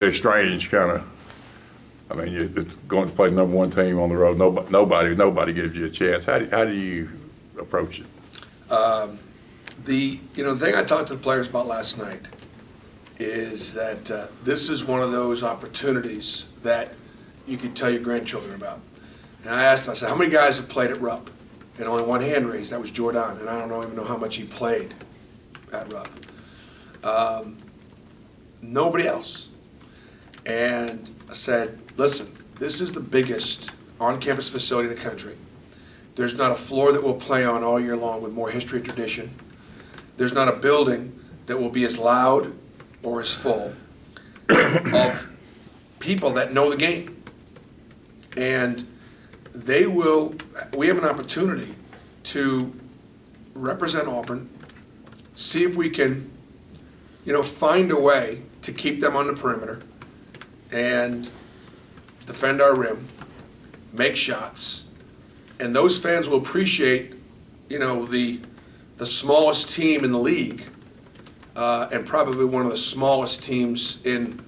It's strange, kind of. I mean, you're going to play #1 team on the road. Nobody gives you a chance. How do you approach it? The thing I talked to the players about last night is that this is one of those opportunities that you could tell your grandchildren about. And I asked them, I said, how many guys have played at Rupp? And only one hand raised. That was Jordan, and I don't even know how much he played at Rupp. Nobody else. And I said, listen, this is the biggest on-campus facility in the country. There's not a floor that we'll play on all year long with more history and tradition. There's not a building that will be as loud or as full of people that know the game. And we have an opportunity to represent Auburn, see if we can, find a way to keep them on the perimeter and defend our rim, make shots, and those fans will appreciate, the smallest team in the league, and probably one of the smallest teams in,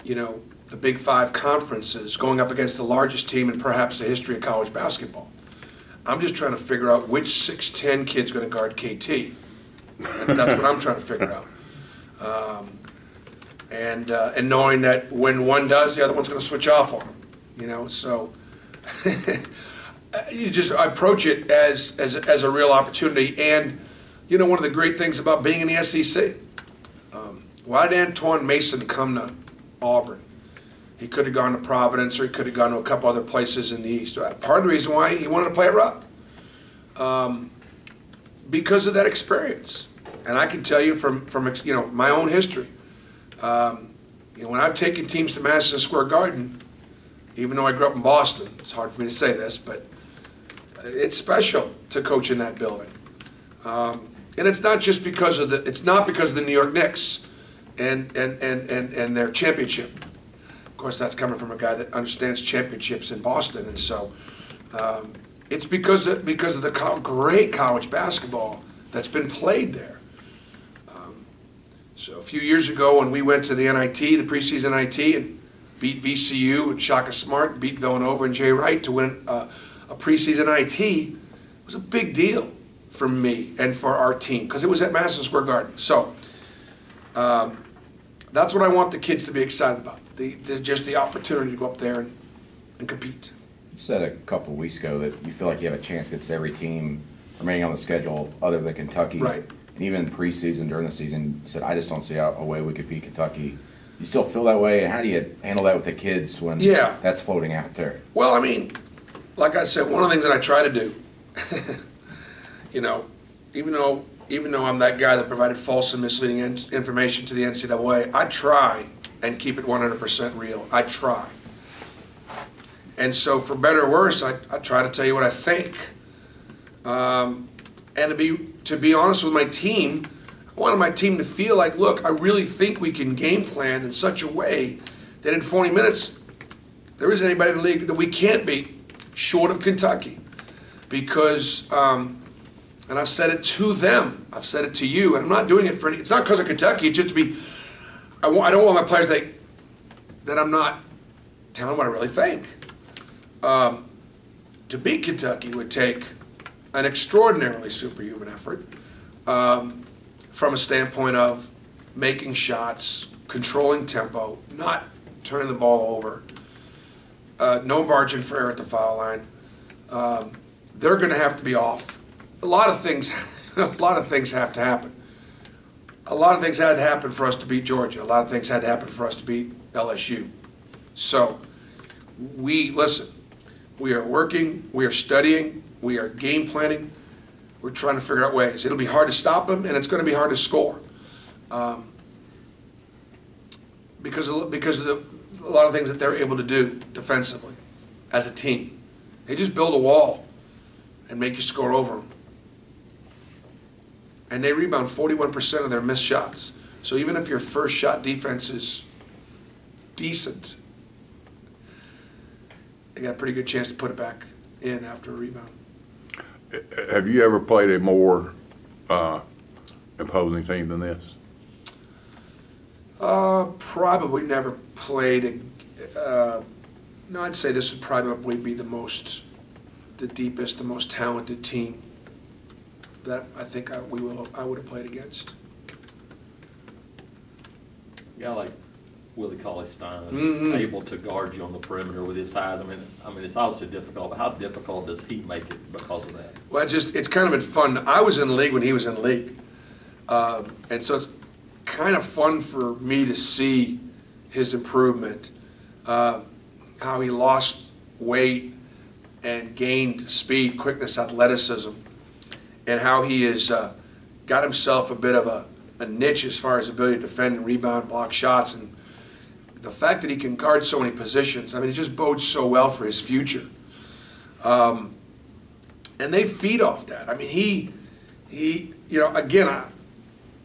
the Big Five conferences, going up against the largest team in perhaps the history of college basketball. I'm just trying to figure out which 6'10" kid's going to guard KT. That's what I'm trying to figure out. And knowing that when one does, the other one's going to switch off on them. So you just approach it as a real opportunity. And one of the great things about being in the SEC, why did Antoine Mason come to Auburn? He could have gone to Providence, or he could have gone to a couple other places in the East. Part of the reason why he wanted to play at Rupp, because of that experience. And I can tell you from my own history. When I've taken teams to Madison Square Garden, even though I grew up in Boston, it's hard for me to say this, but it's special to coach in that building. And it's not just because of the New York Knicks and their championship. Of course, that's coming from a guy that understands championships in Boston, and so it's because of the great college basketball that's been played there. So a few years ago, when we went to the NIT, the preseason NIT, and beat VCU and Shaka Smart, beat Villanova and Jay Wright to win a preseason NIT, it was a big deal for me and for our team because it was at Madison Square Garden. So that's what I want the kids to be excited about. Just the opportunity to go up there and compete. You said a couple of weeks ago that you feel like you have a chance against every team remaining on the schedule other than Kentucky. Right. And even preseason, during the season, you said, I just don't see a way we could beat Kentucky. You still feel that way? And how do you handle that with the kids when that's floating out there? Well, I mean, like I said, one of the things that I try to do, even though I'm that guy that provided false and misleading information to the NCAA, I try and keep it 100% real. I try. And so for better or worse, I try to tell you what I think. And to be honest with my team, I wanted my team to feel like, look, I really think we can game plan in such a way that in 40 minutes, there isn't anybody in the league that we can't beat short of Kentucky. Because, and I've said it to them, I've said it to you, and I'm not doing it for it's not because of Kentucky, it's just to be, I don't want my players that I'm not telling what I really think. To beat Kentucky would take an extraordinarily superhuman effort from a standpoint of making shots, controlling tempo, not turning the ball over, no margin for error at the foul line. They're going to have to be off. A lot of things have to happen. A lot of things had to happen for us to beat Georgia. A lot of things had to happen for us to beat LSU. So listen, we are working, we are studying, we are game planning. We're trying to figure out ways. It'll be hard to stop them, and it's going to be hard to score because of a lot of things that they're able to do defensively as a team. They just build a wall and make you score over them. And they rebound 41% of their missed shots. So even if your first shot defense is decent, they got a pretty good chance to put it back in after a rebound. Have you ever played a more imposing team than this? Probably never played. No, I'd say this would probably be the deepest, the most talented team that I think I would have played against. Yeah, like Willie Cauley-Stein, able to guard you on the perimeter with his size. I mean, it's obviously difficult, but how difficult does he make it because of that? Well, it's kind of been fun. I was in the league when he was in the league, and so it's kind of fun for me to see his improvement, how he lost weight and gained speed, quickness, athleticism, and how he has got himself a bit of a niche as far as ability to defend, rebound, block shots, and the fact that he can guard so many positions. I mean, it just bodes so well for his future. And they feed off that. I mean, he you know, again,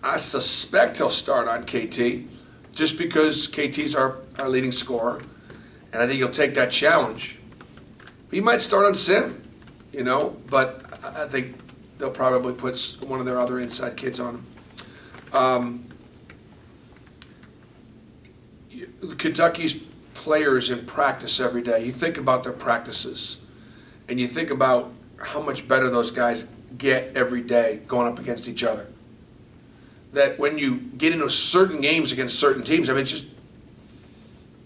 I suspect he'll start on KT just because KT's our leading scorer, and I think he'll take that challenge. He might start on Sim, you know, but I think they'll probably put one of their other inside kids on him. Kentucky's players in practice every day, you think about their practices, and you think about how much better those guys get every day going up against each other. That when you get into certain games against certain teams, I mean,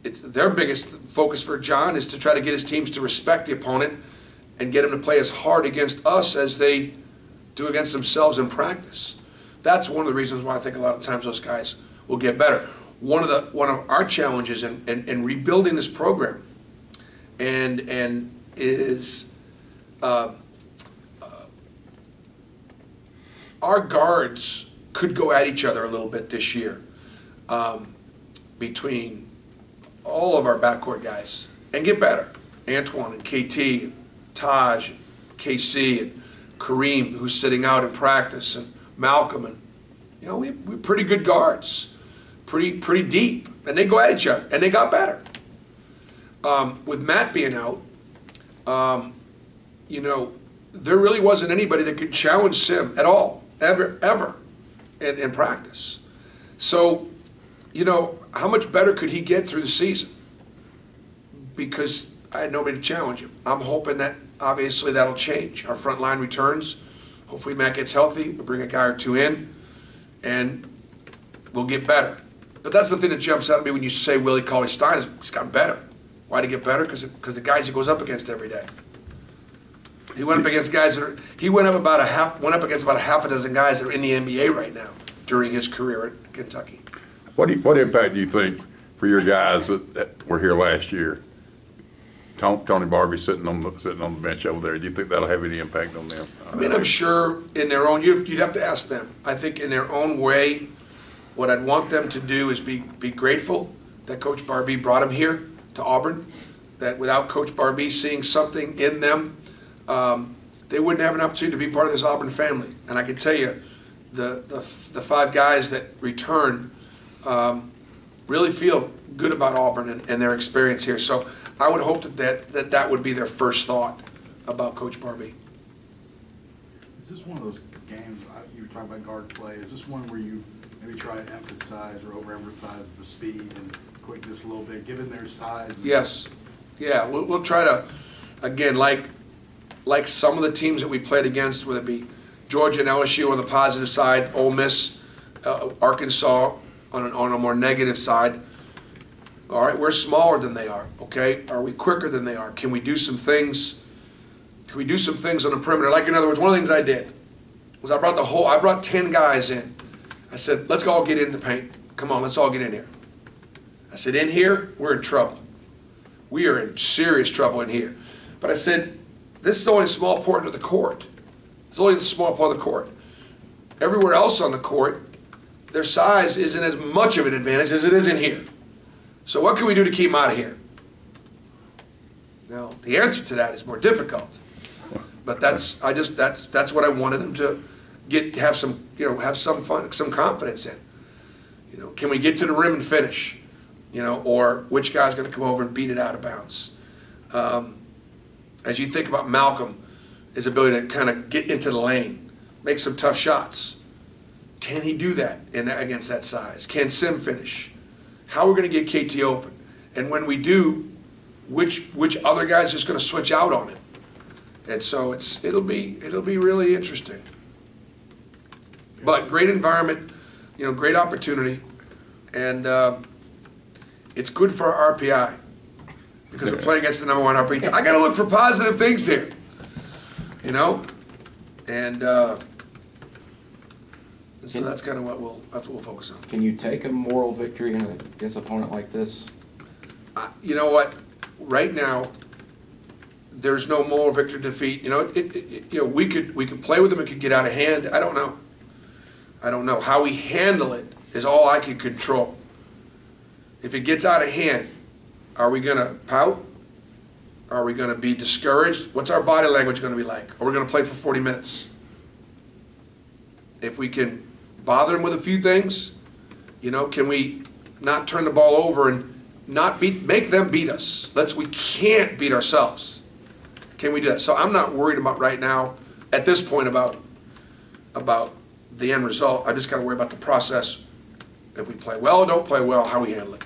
it's their biggest focus for John is to try to get his teams to respect the opponent and get them to play as hard against us as they do against themselves in practice. That's one of the reasons why I think a lot of times those guys will get better. One of our challenges in rebuilding this program and is our guards could go at each other a little bit this year between all of our backcourt guys and get better. Antoine and KT, Taj, and KC, and Kareem, who's sitting out in practice, and Malcolm, and you know, we're pretty good guards, pretty deep, and they go at each other, and they got better. With Matt being out, you know, there really wasn't anybody that could challenge Sim at all, ever, in practice. So, you know, how much better could he get through the season? Because I had nobody to challenge him. I'm hoping that obviously that'll change. Our front line returns. Hopefully Matt gets healthy. We'll bring a guy or two in, and we'll get better. But that's the thing that jumps out at me when you say Willie Cauley-Stein is he's gotten better. Why did he get better? Because the guys he goes up against every day. He went up against guys that went up against about a half a dozen guys that are in the NBA right now during his career at Kentucky. What impact do you think for your guys that were here last year? Tony Barbie sitting on the bench over there. Do you think that'll have any impact on them? I mean, I'm sure in their own. You'd have to ask them. I think in their own way, what I'd want them to do is be grateful that Coach Barbie brought them here to Auburn. That without Coach Barbie seeing something in them, they wouldn't have an opportunity to be part of this Auburn family. And I can tell you, the 5 guys that return really feel good about Auburn and their experience here. So I would hope that would be their first thought about Coach Barbie. Is this one of those games, you were talking about guard play, is this one where you maybe try to emphasize or overemphasize the speed and quickness a little bit, given their size? Yes. Yeah, we'll try to, again, like some of the teams that we played against, whether it be Georgia and LSU on the positive side, Ole Miss, Arkansas on a more negative side. All right, we're smaller than they are, okay? Are we quicker than they are? Can we do some things? Can we do some things on the perimeter? Like, in other words, one of the things I did was I brought 10 guys in. I said, let's all get in the paint. Come on, let's all get in here. I said, in here, we're in trouble. We are in serious trouble in here. But I said, this is only a small part of the court. It's only a small part of the court. Everywhere else on the court, their size isn't as much of an advantage as it is in here. So what can we do to keep them out of here? Now, the answer to that is more difficult. But that's what I wanted them to have some fun, some confidence in. You know, can we get to the rim and finish? You know, or which guy's going to come over and beat it out of bounds? As you think about Malcolm, his ability to kind of get into the lane, make some tough shots. Can he do that against that size? Can Sim finish? how we're going to get KT open. And when we do, which other guy's just going to switch out on it. And so it'll be really interesting. But great environment, great opportunity, and it's good for our RPI because we're playing against the number 1 RPI. I got to look for positive things here, and so that's kind of what we'll focus on. Can you take a moral victory against an opponent like this? You know what? Right now, there's no moral victory defeat. We could play with them. It could get out of hand. I don't know. How we handle it is all I can control. If it gets out of hand, are we going to pout? Are we going to be discouraged? What's our body language going to be like? Are we going to play for 40 minutes? If we can bother them with a few things, can we not turn the ball over and not make them beat us? We can't beat ourselves. Can we do that? So I'm not worried about right now, at this point, about the end result. I just got to worry about the process. If we play well or don't play well, how we handle it.